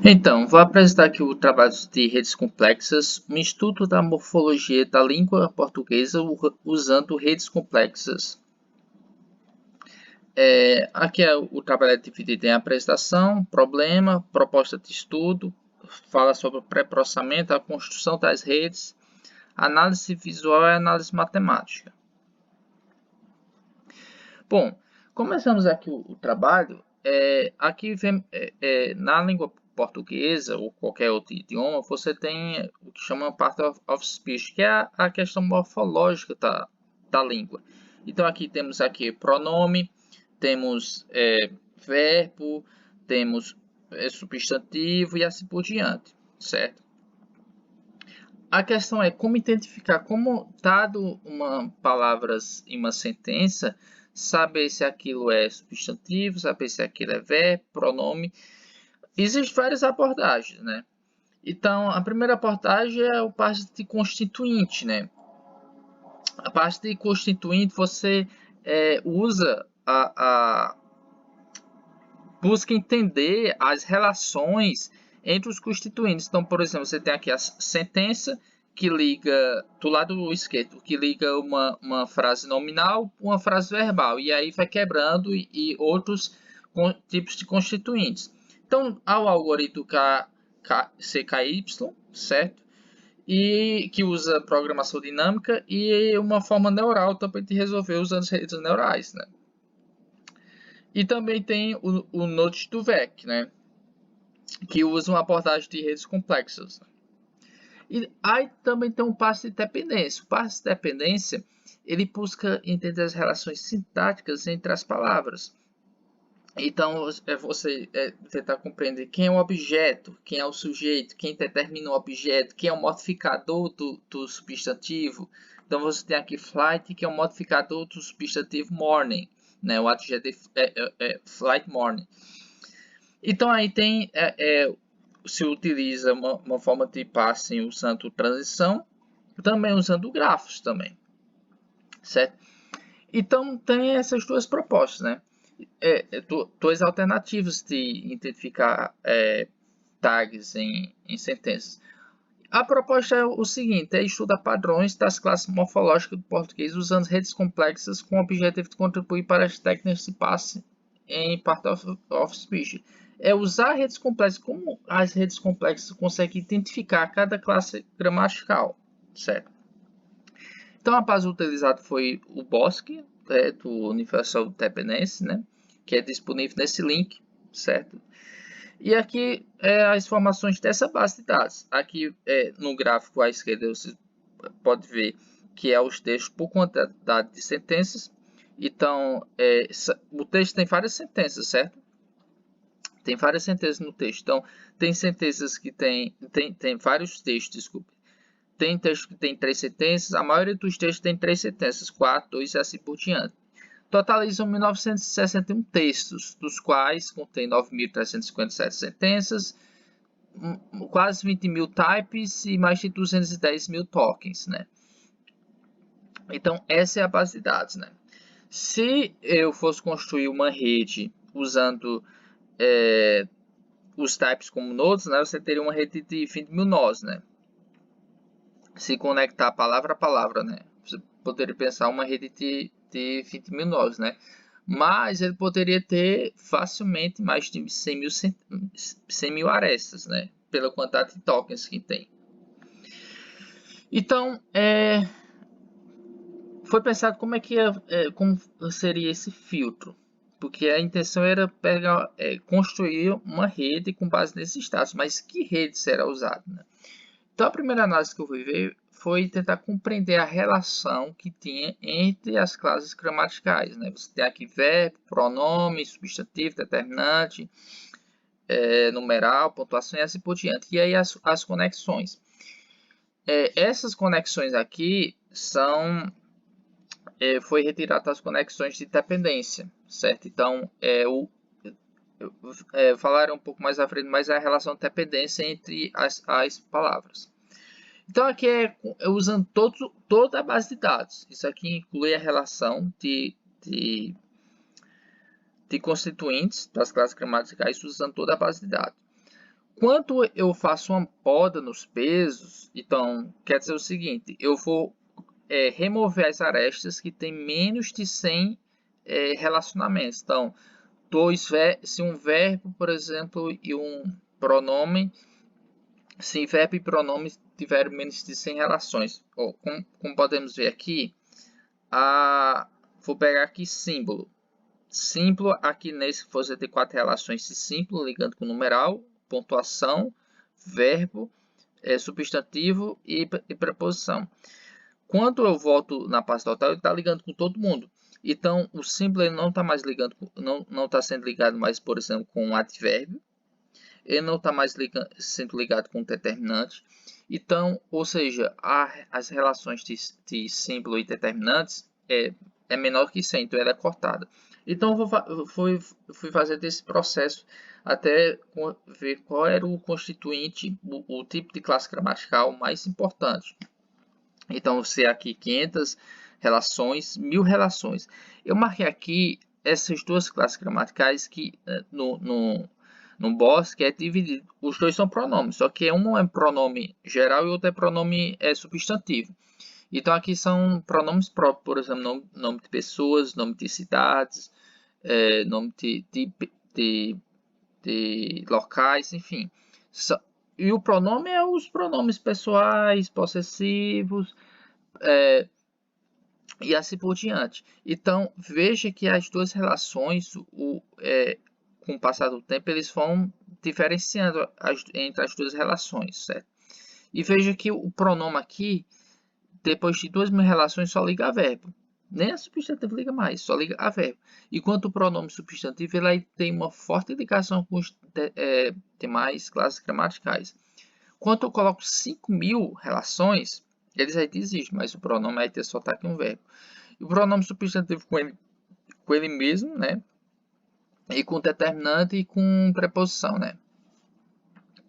Então, vou apresentar aqui o trabalho de redes complexas, um estudo da morfologia da língua portuguesa usando redes complexas. Aqui o trabalho é dividido em apresentação, problema, proposta de estudo, fala sobre o pré-processamento, a construção das redes, análise visual e análise matemática. Bom, começamos aqui o trabalho. Aqui vem na língua portuguesa ou qualquer outro idioma, você tem o que chama part of speech, que é a questão morfológica da língua. Então aqui temos aqui pronome, temos verbo, temos substantivo e assim por diante, certo? A questão é como identificar, como dado uma palavras em uma sentença, saber se aquilo é substantivo, saber se aquilo é verbo, pronome. Existem várias abordagens, né? Então, a primeira abordagem é a parte de constituinte, né? A parte de constituinte você usa busca entender as relações entre os constituintes. Então, por exemplo, você tem aqui a sentença que liga, do lado esquerdo, que liga uma frase nominal com uma frase verbal. E aí vai quebrando e outros tipos de constituintes. Então, há o algoritmo CKY, certo? E que usa programação dinâmica e uma forma neural também de resolver usando redes neurais, né? E também tem o Node do VEC, né? Que usa uma abordagem de redes complexas. E aí também tem um passo de dependência. O passo de dependência ele busca entender as relações sintáticas entre as palavras. Então, você tentar compreender quem é o objeto, quem é o sujeito, quem determina o objeto, quem é o modificador do substantivo. Então, você tem aqui flight, que é o modificador do substantivo morning, né? O adjetivo flight morning. Então, aí tem, se utiliza uma forma de parsing usando transição, também usando grafos também, certo? Então, tem essas duas propostas, né? Duas alternativas de identificar tags em sentenças. A proposta é o seguinte, estudar padrões das classes morfológicas do português usando redes complexas com o objetivo de contribuir para as técnicas de passe em part of speech. Usar redes complexas, como as redes complexas conseguem identificar cada classe gramatical, certo? Então, a base utilizada foi o BOSC, do Universal Dependence, né? Que é disponível nesse link, certo? E aqui as informações dessa base de dados. Aqui no gráfico à esquerda você pode ver que é os textos por quantidade de sentenças. Então, o texto tem várias sentenças, certo? Tem várias sentenças no texto. Então, tem sentenças que tem vários textos, desculpe. Tem texto que tem 3 sentenças, a maioria dos textos tem 3 sentenças, 4, 2 e assim por diante. Totalizam 1961 textos, dos quais contém 9.357 sentenças, quase 20 mil types e mais de 210 mil tokens, né? Então, essa é a base de dados, né? Se eu fosse construir uma rede usando os types como nodes, né? Você teria uma rede de 20 mil nós, né? Se conectar palavra a palavra, né? Você poderia pensar uma rede de 20 mil nós, né? Mas ele poderia ter facilmente mais de 100 mil arestas, né? Pela quantidade de tokens que tem. Então, foi pensado como seria esse filtro, porque a intenção era construir uma rede com base nesses dados, mas que rede será usada, né? Então, a primeira análise que eu fui ver foi tentar compreender a relação que tinha entre as classes gramaticais, né? Você tem aqui verbo, pronome, substantivo, determinante, numeral, pontuação e assim por diante. E aí as conexões. Essas conexões aqui foi retirada as conexões de dependência, certo? Então, falaram um pouco mais à frente, mas a relação de dependência entre as palavras. Então, aqui usando toda a base de dados. Isso aqui inclui a relação de constituintes das classes gramaticais usando toda a base de dados. Quando eu faço uma poda nos pesos, então quer dizer o seguinte, eu vou remover as arestas que têm menos de 100 relacionamentos. Então, se um verbo, por exemplo, e um pronome, se verbo e pronome tiverem menos de 100 relações. Como podemos ver aqui, vou pegar aqui símbolo. Símbolo, aqui nesse você tem 4 relações de símbolo, ligando com numeral, pontuação, verbo, substantivo e preposição. Quando eu volto na pasta total, ele está ligando com todo mundo. Então, o símbolo ele não está mais ligando, não está sendo ligado mais, por exemplo, com um advérbio. Ele não está mais sendo ligado com um determinante. Então, ou seja, as relações de símbolo e determinantes é menor que 100, então ela é cortada. Então, eu fui fazer desse processo até ver qual era o constituinte, o tipo de classe gramatical mais importante. Então, você aqui 500 relações, 1000 relações. Eu marquei aqui essas duas classes gramaticais que no BOSS, que é dividido. Os dois são pronomes, só que um é pronome geral e o outro é pronome substantivo. Então, aqui são pronomes próprios, por exemplo, nome de pessoas, nome de cidades, nome de locais, enfim. E o pronome é os pronomes pessoais, possessivos, e assim por diante. Então, veja que as duas relações, com o passar do tempo, eles vão diferenciando entre as duas relações, certo? E veja que o pronome aqui, depois de 2000 relações, só liga a verbo. Nem a substantivo liga mais, só liga a verbo. Enquanto o pronome substantivo ele tem uma forte ligação com os demais classes gramaticais. Quando eu coloco 5000 relações, eles ainda existem, mas o pronome aí só está aqui um verbo. E o pronome substantivo com ele mesmo, né? E com determinante e com preposição, né?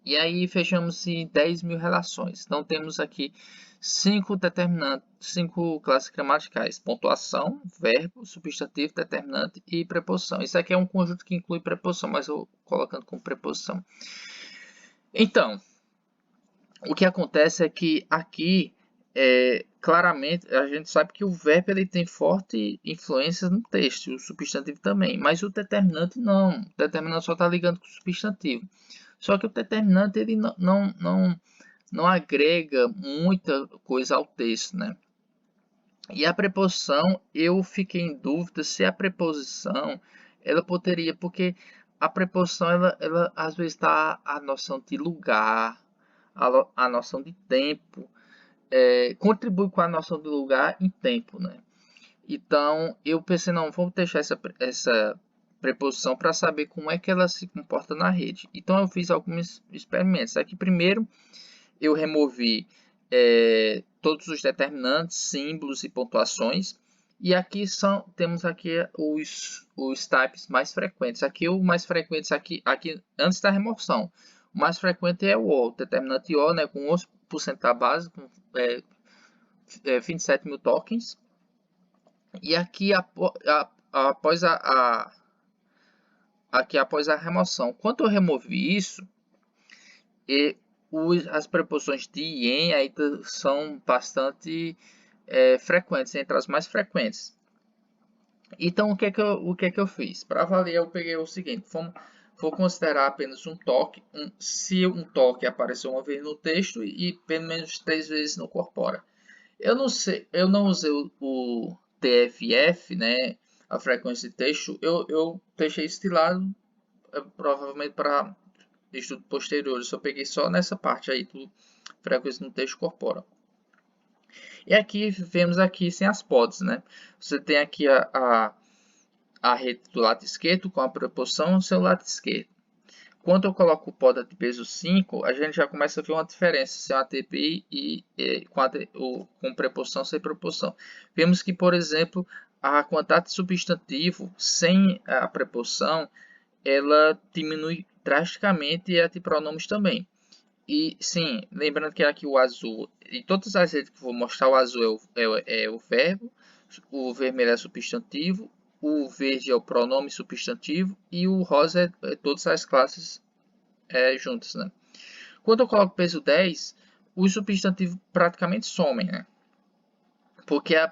E aí fechamos em 10.000 relações. Então temos aqui 5 determinantes, 5 classes gramaticais: pontuação, verbo, substantivo, determinante e preposição. Isso aqui é um conjunto que inclui preposição, mas eu colocando como preposição. Então, o que acontece é que aqui, claramente, a gente sabe que o verbo ele tem forte influência no texto, o substantivo também, mas o determinante não. O determinante só está ligando com o substantivo. Só que o determinante ele não agrega muita coisa ao texto, né? E a preposição, eu fiquei em dúvida se a preposição ela poderia, porque a preposição ela às vezes dá a noção de lugar, a noção de tempo, contribui com a noção de lugar e tempo, né? Então eu pensei, não, vou deixar essa preposição para saber como é que ela se comporta na rede. Então eu fiz alguns experimentos. Aqui primeiro eu removi todos os determinantes, símbolos e pontuações. E aqui temos aqui os types mais frequentes. Aqui o mais frequente aqui antes da remoção. O mais frequente é o determinante O, né, com 11% da base, com 27 mil tokens. E aqui após a remoção, quando eu removi isso, as preposições de e em aí são bastante frequentes, entre as mais frequentes. Então, o que é que eu fiz? Para avaliar, eu peguei o seguinte: vou considerar apenas um toque, se um toque apareceu uma vez no texto e pelo menos 3 vezes no corpora. Eu não usei o TFF, né, a frequência de texto, eu deixei isso de lado, provavelmente para estudo posterior, eu só peguei só nessa parte aí do frequência no texto corpora. E aqui vemos aqui sem as pods, né? Você tem aqui a rede do lado esquerdo com a preposição no seu lado esquerdo. Quando eu coloco o poda de peso 5, a gente já começa a ver uma diferença sem a TPI e com preposição sem preposição. Vemos que, por exemplo, a quantidade de substantivo sem a preposição, ela diminui drasticamente e a de pronomes também. E sim, lembrando que aqui o azul, e todas as redes que eu vou mostrar, o azul é o verbo, o vermelho é substantivo, o verde é o pronome substantivo e o rosa é todas as classes juntas, né? Quando eu coloco peso 10, os substantivos praticamente somem, né? Porque a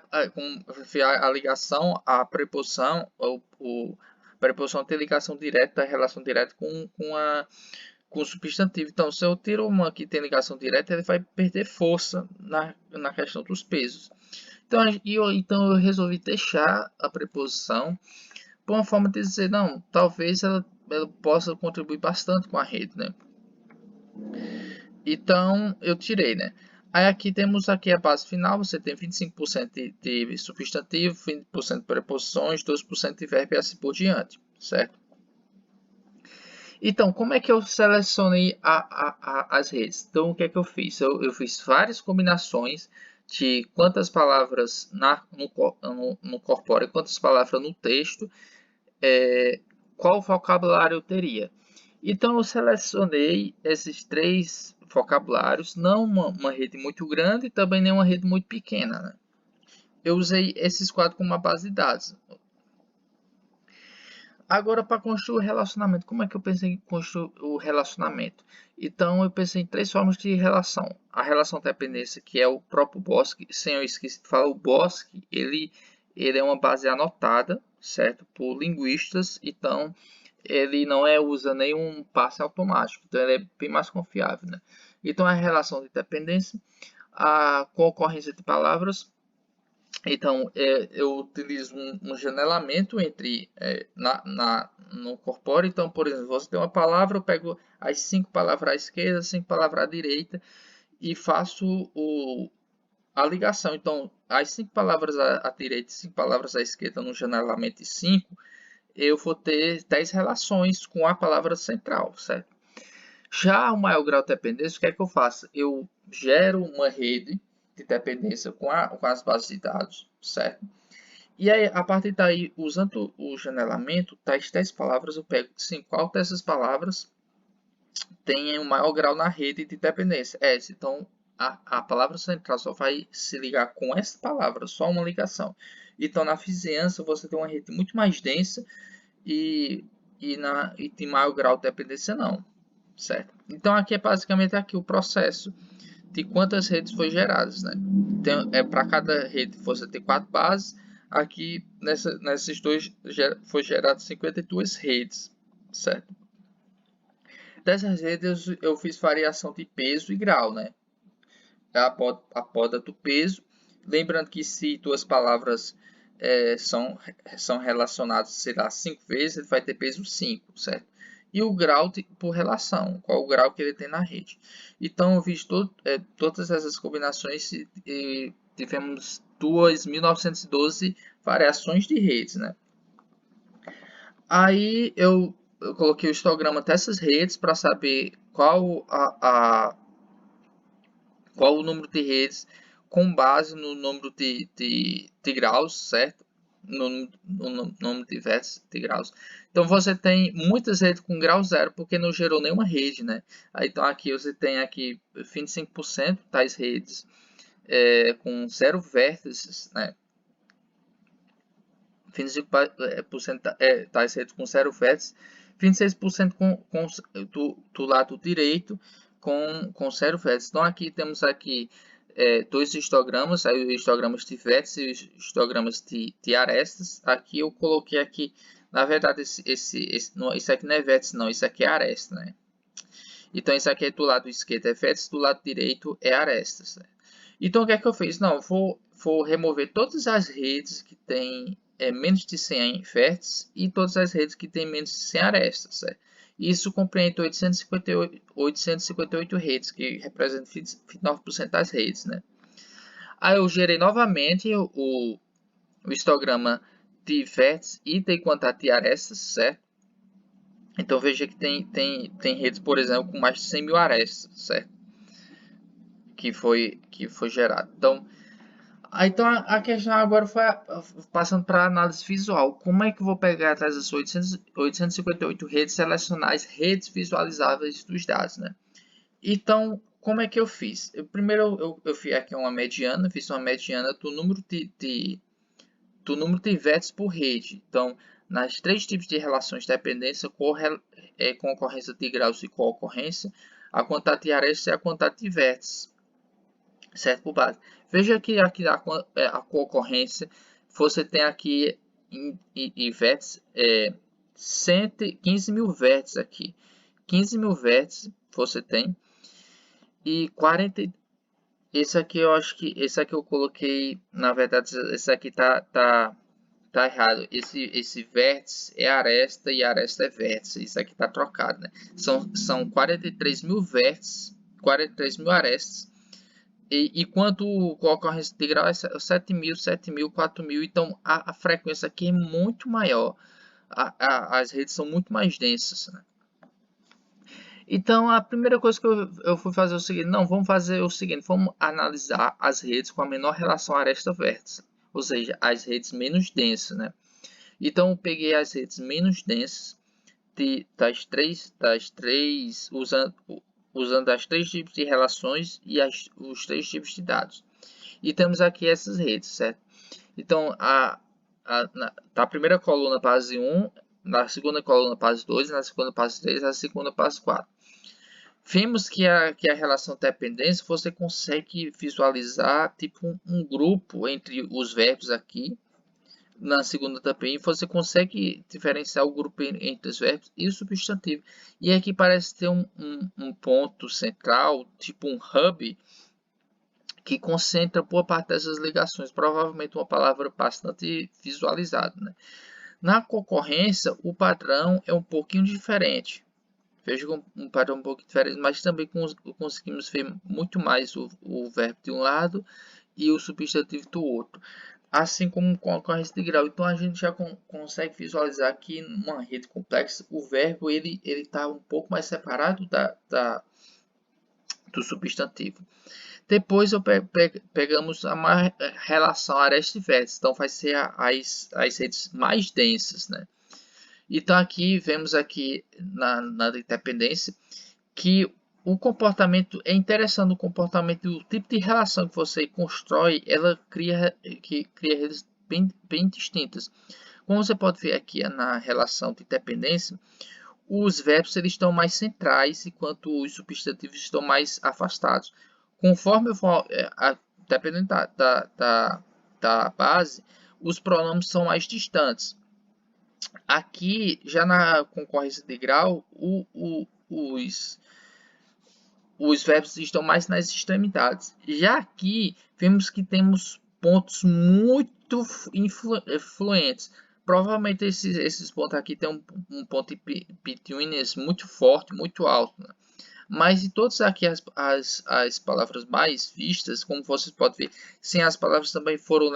ligação, a preposição, a preposição tem ligação direta, relação direta com o substantivo. Então, se eu tiro uma que tem ligação direta, ele vai perder força na questão dos pesos. Então eu resolvi deixar a preposição por uma forma de dizer, não, talvez ela possa contribuir bastante com a rede, né? Então, eu tirei, né? Aí aqui temos aqui a base final, você tem 25% de substantivo, 20% de preposições, 12% de verbo e assim por diante, certo? Então, como é que eu selecionei as redes? Então, o que é que eu fiz? Eu fiz várias combinações de quantas palavras no corpóreo, quantas palavras no texto, qual vocabulário eu teria. Então, eu selecionei esses 3 vocabulários, não uma rede muito grande e também nem uma rede muito pequena, né? Eu usei esses 4 como uma base de dados. Agora, para construir o relacionamento, como é que eu pensei em construir o relacionamento? Então, eu pensei em 3 formas de relação. A relação de dependência, que é o próprio Bosque, sem eu esqueci de falar, o Bosque, ele é uma base anotada, certo? Por linguistas, então ele não usa nenhum passe automático, então ele é bem mais confiável, né? Então, a relação de dependência, a concorrência de palavras. Então, eu utilizo um janelamento entre no corpóreo. Então, por exemplo, você tem uma palavra, eu pego as 5 palavras à esquerda, 5 palavras à direita e faço a ligação. Então, as 5 palavras à direita e 5 palavras à esquerda no janelamento de 5, eu vou ter 10 relações com a palavra central, certo? Já o maior grau de dependência, o que é que eu faço? Eu gero uma rede de dependência com as bases de dados, certo? E aí, a partir daí, usando o janelamento, tais 10 palavras, eu pego sim, qual dessas palavras tem o maior grau na rede de dependência? Essa. Então, a palavra central só vai se ligar com essa palavra, só uma ligação. Então, na vizinhança, você tem uma rede muito mais densa e tem maior grau de dependência não, certo? Então, aqui é basicamente aqui o processo de quantas redes foi geradas, né? Então, para cada rede você tem 4 bases. Aqui nesses dois foi gerado 52 redes, certo? Dessas redes eu fiz variação de peso e grau, né? A poda do peso, lembrando que se duas palavras são relacionadas, sei lá, 5 vezes, ele vai ter peso 5, certo? E o grau por relação, qual o grau que ele tem na rede. Então, eu fiz todas essas combinações e tivemos 2.912 variações de redes, né? Aí eu coloquei o histograma dessas redes para saber qual o número de redes com base no número de graus, certo? No número de vértices de graus. Então você tem muitas redes com grau zero, porque não gerou nenhuma rede, né? Aí, então aqui você tem aqui 25% tais redes com 0 vértices, né? 25% tais redes com 0 vértices, 26% do lado direito com 0 vértices. Então aqui temos aqui dois histogramas, aí histogramas de vértices e histogramas de arestas. Aqui eu coloquei aqui, na verdade isso aqui não é vértice não, isso aqui é aresta, né? Então isso aqui do lado esquerdo é vértice, do lado direito é arestas, né? Então o que é que eu fiz? Não, vou remover todas as redes que tem menos de 100 vértices e todas as redes que têm menos de 100 arestas, certo? Isso compreende 858 redes, que representam 29% das redes, né? Aí eu gerei novamente o histograma de vértices e de quantidade de arestas, certo? Então veja que tem redes, por exemplo, com mais de 100 mil arestas, certo? Que foi gerado. Então a questão agora foi passando para a análise visual. Como é que eu vou pegar atrás das 858 redes e selecionar as redes visualizáveis dos dados, né? Então, como é que eu fiz? Primeiro eu fiz aqui uma mediana, fiz uma mediana do número de vértices por rede. Então, nas três tipos de relações de dependência, concorrência de graus e co-ocorrência, a quantidade de arestas e a quantidade de vértices, certo? Por base. Veja que aqui a co-ocorrência, você tem aqui em vértices, 15 mil vértices aqui. 15 mil vértices você tem. E 40. Esse aqui eu acho que. Esse aqui eu coloquei. Na verdade, esse aqui tá errado. Esse vértice é aresta e aresta é vértice. Isso aqui tá trocado, né? São 43 mil vértices, 43 mil arestas. E quanto a ocorrência de grau é 7.000, 7.000, 4.000. Então a frequência aqui é muito maior. As redes são muito mais densas, né? Então a primeira coisa que eu fui fazer é o seguinte: não, vamos fazer o seguinte, vamos analisar as redes com a menor relação aresta-vértice, ou seja, as redes menos densas, né? Então eu peguei as redes menos densas usando as três tipos de relações e os três tipos de dados. E temos aqui essas redes, certo? Então, na primeira coluna, base 1, na segunda coluna, base 2, na segunda, base 3, na segunda, base 4. Vimos que a relação de dependência, você consegue visualizar tipo um grupo entre os verbos aqui. Na segunda também, você consegue diferenciar o grupo entre os verbos e o substantivo. E aqui parece ter um ponto central, tipo um hub, que concentra boa parte dessas ligações. Provavelmente uma palavra bastante visualizada, né? Na concorrência, o padrão é um pouquinho diferente. Veja um padrão um pouco diferente, mas também conseguimos ver muito mais o verbo de um lado e o substantivo do outro. Assim como com a ocorrência de grau. Então a gente já consegue visualizar que numa rede complexa o verbo ele está um pouco mais separado do substantivo. Depois pegamos a relação aresta e vértice. Então vai ser as redes mais densas, né? Então aqui vemos aqui na dependência que o comportamento é interessante. O comportamento, o tipo de relação que você constrói, ela cria redes bem distintas. Como você pode ver aqui na relação de dependência, os verbos eles estão mais centrais, enquanto os substantivos estão mais afastados. Conforme eu for, dependendo da base, os pronomes são mais distantes. Aqui, já na concorrência de grau, os verbos estão mais nas extremidades. Já aqui, vemos que temos pontos muito influentes. Provavelmente esses pontos aqui tem um ponto betweenness muito forte, muito alto, né? Mas em todas aqui as palavras mais vistas, como vocês podem ver, sim, as palavras também foram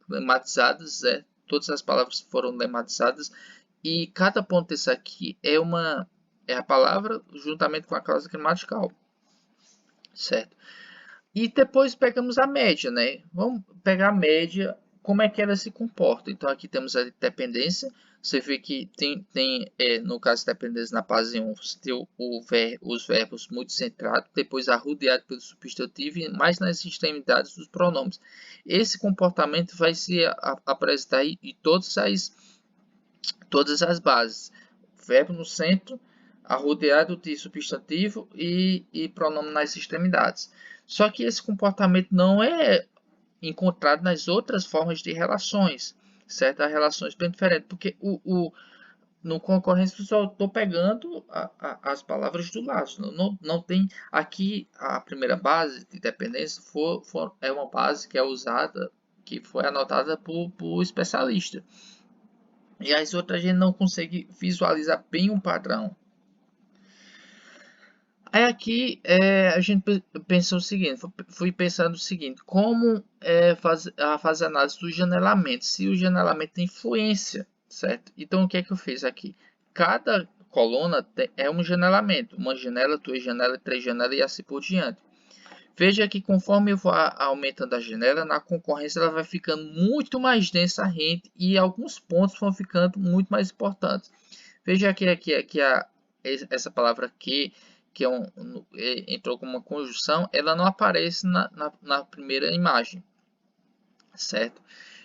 lematizadas, todas as palavras foram lematizadas, e cada ponto desse aqui é a palavra juntamente com a classe gramatical, certo? E depois pegamos a média, né? Vamos pegar a média, como é que ela se comporta. Então aqui temos a dependência. Você vê que no caso de dependência na base 1, você tem os verbos muito centrados, depois arrodeado pelo substantivo e mais nas extremidades dos pronomes. Esse comportamento vai se apresentar em todas as bases. Verbo no centro, arrodeado de substantivo e pronome nas extremidades. Só que esse comportamento não é encontrado nas outras formas de relações, certo? Há relações bem diferentes, porque no concorrência eu só estou pegando as palavras do lado. Não tem aqui a primeira base de dependência é uma base que é usada, que foi anotada por especialista. E as outras a gente não consegue visualizar bem um padrão. Aí aqui a gente pensou o seguinte, fui pensando o seguinte, como fazer análise do janelamento, se o janelamento tem influência, certo? Então o que é que eu fiz aqui? Cada coluna é um janelamento, uma janela, duas janelas, três janelas e assim por diante. Veja que conforme eu vou aumentando a janela, na concorrência ela vai ficando muito mais densa a rede e alguns pontos vão ficando muito mais importantes. Veja aqui essa palavra que entrou como uma conjunção, ela não aparece na primeira imagem, certo?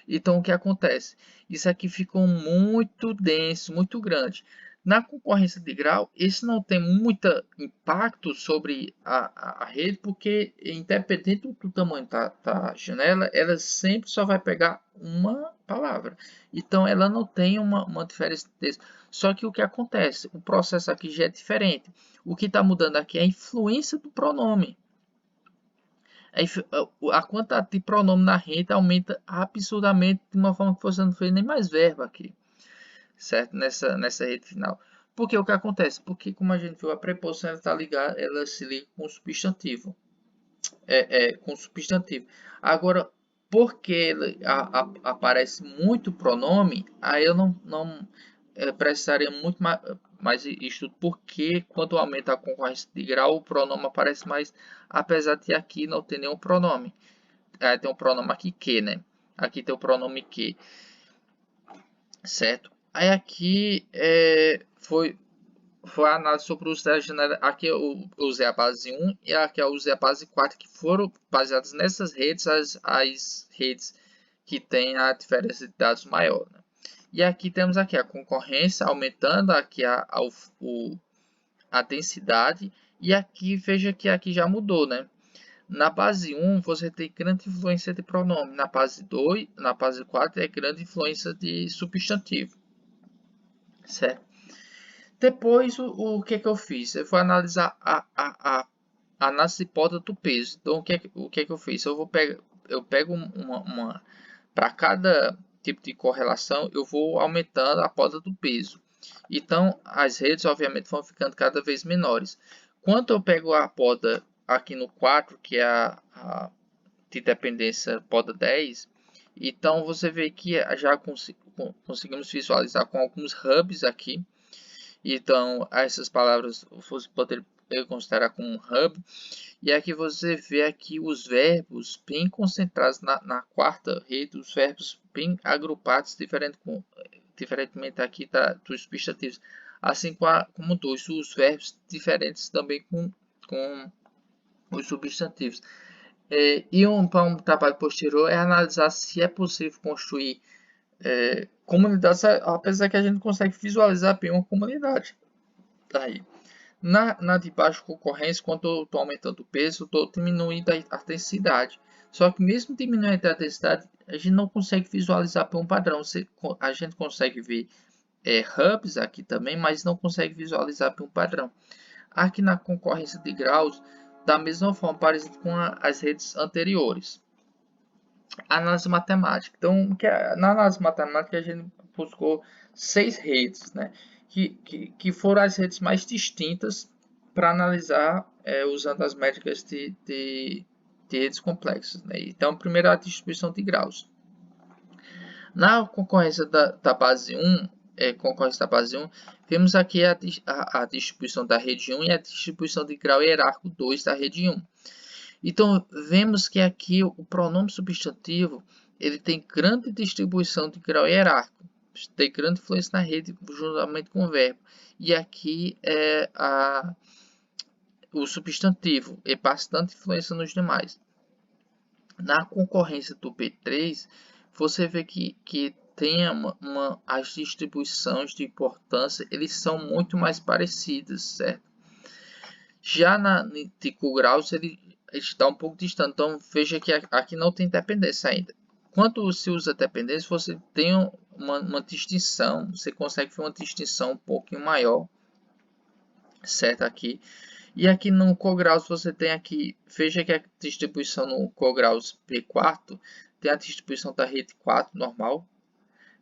Então o que acontece? Isso aqui ficou muito denso, muito grande. Na concorrência de grau, esse não tem muito impacto sobre a rede, porque independente do tamanho da janela, ela sempre só vai pegar uma palavra. Então, ela não tem uma diferença desse. Só que o que acontece? O processo aqui já é diferente. O que está mudando aqui é a influência do pronome. A quantidade de pronome na rede aumenta absurdamente de uma forma que você não fez nem mais verbo aqui, certo? Nessa rede final. Porque o que acontece? Porque, como a gente viu, a preposição ela, tá ligada, ela se liga com o substantivo. Com o substantivo. Agora, porque aparece muito pronome, aí eu não precisaria muito mais estudo, porque quando aumenta a concorrência de grau, o pronome aparece mais, apesar de aqui não ter nenhum pronome. Tem um pronome aqui que, né? Aqui tem o pronome que, certo? Aí aqui foi a análise sobre o uso da janela. Aqui eu usei a base 1 e aqui eu usei a base 4, que foram baseadas nessas redes, as redes que têm a diferença de dados maior, né? E aqui temos aqui a concorrência aumentando aqui a densidade, e aqui veja que aqui já mudou, né? Na base 1 você tem grande influência de pronome, na base 2, na base 4 é grande influência de substantivo, certo? Depois o que eu fiz? Eu fui analisar a análise de poda do peso. Então o que eu fiz? Eu pego para cada tipo de correlação, eu vou aumentando a poda do peso. Então, as redes, obviamente, vão ficando cada vez menores. Quando eu pego a poda aqui no 4, que é a de dependência poda 10, então você vê que já conseguimos visualizar com alguns hubs aqui. Então, essas palavras você poderia considerar como um hub. E aqui você vê aqui os verbos bem concentrados na quarta rede, os verbos bem agrupados, diferentemente aqui dos substantivos. Assim como os verbos diferentes também com os substantivos. Para um trabalho posterior é analisar se é possível construir comunidades, apesar que a gente consegue visualizar bem uma comunidade. Tá aí. Na de baixa concorrência, quando eu estou aumentando o peso, eu estou diminuindo a densidade. Só que mesmo diminuindo a densidade, a gente não consegue visualizar por um padrão. A gente consegue ver hubs aqui também, mas não consegue visualizar por um padrão. Aqui na concorrência de graus, da mesma forma, parecido com as redes anteriores. Análise matemática. Então, na análise matemática, a gente buscou 6 redes, né? Que foram as redes mais distintas para analisar usando as métricas de redes complexas, né? Então, primeiro a distribuição de graus. Na concorrência da base 1, vemos aqui a distribuição da rede 1 e a distribuição de grau hierárquico 2 da rede 1. Então, vemos que aqui o pronome substantivo ele tem grande distribuição de grau hierárquico, tem grande influência na rede juntamente com o verbo. E aqui o substantivo é bastante influência nos demais. Na concorrência do B3, você vê que tem as distribuições de importância, eles são muito mais parecidas, certo? Já de graus, ele está um pouco distante. Então, veja que aqui não tem dependência ainda. Quando se usa dependência, você tem uma distinção. Você consegue ver uma distinção um pouquinho maior, certo? Aqui. E aqui no cograus você tem aqui, veja que a distribuição no cograus P4 tem a distribuição da rede 4 normal.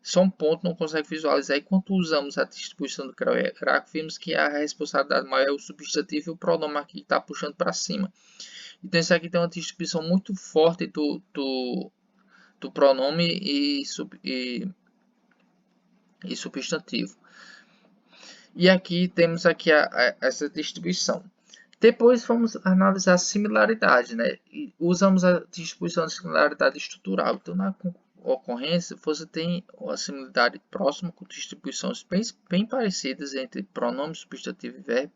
Só um ponto não consegue visualizar. E quando usamos a distribuição do grau hierárquico, vimos que a responsabilidade maior é o substantivo e o pronome aqui está puxando para cima. Então, isso aqui tem uma distribuição muito forte do pronome e substantivo. E aqui temos aqui essa distribuição. Depois vamos analisar a similaridade, né? E usamos a distribuição de similaridade estrutural. Então, na ocorrência, você tem uma similaridade próxima com distribuições bem parecidas entre pronome, substantivo e verbo.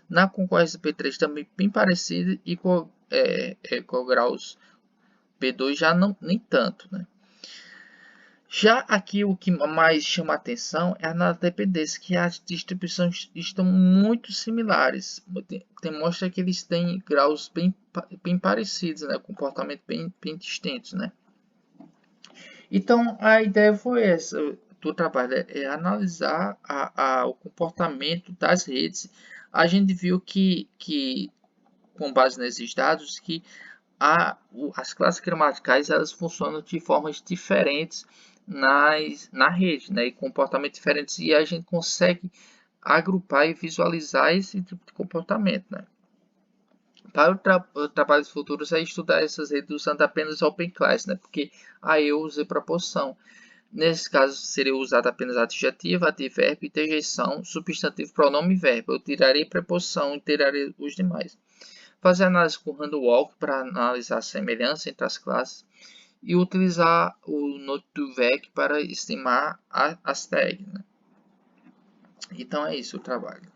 Na concorrência P3 também bem parecida e com graus P2 já não nem tanto, né? Já aqui o que mais chama a atenção é a dependência, que as distribuições estão muito similares. Mostra que eles têm graus bem parecidos, né? Comportamento bem distintos, né? Então, a ideia foi essa do trabalho, é analisar o comportamento das redes. A gente viu que com base nesses dados, que as classes gramaticais elas funcionam de formas diferentes na rede, né, e comportamentos diferentes, e a gente consegue agrupar e visualizar esse tipo de comportamento, né. Para trabalhos futuros é estudar essas redes usando apenas Open Class, né, porque aí eu usei proporção. Nesse caso, seria usado apenas adjetivo, advérbio, interjeição, substantivo, pronome e verbo. Eu tiraria preposição e tiraria os demais. Fazer análise com Randall para analisar a semelhança entre as classes e utilizar o Node2Vec para estimar as tags, né? Então é isso o trabalho.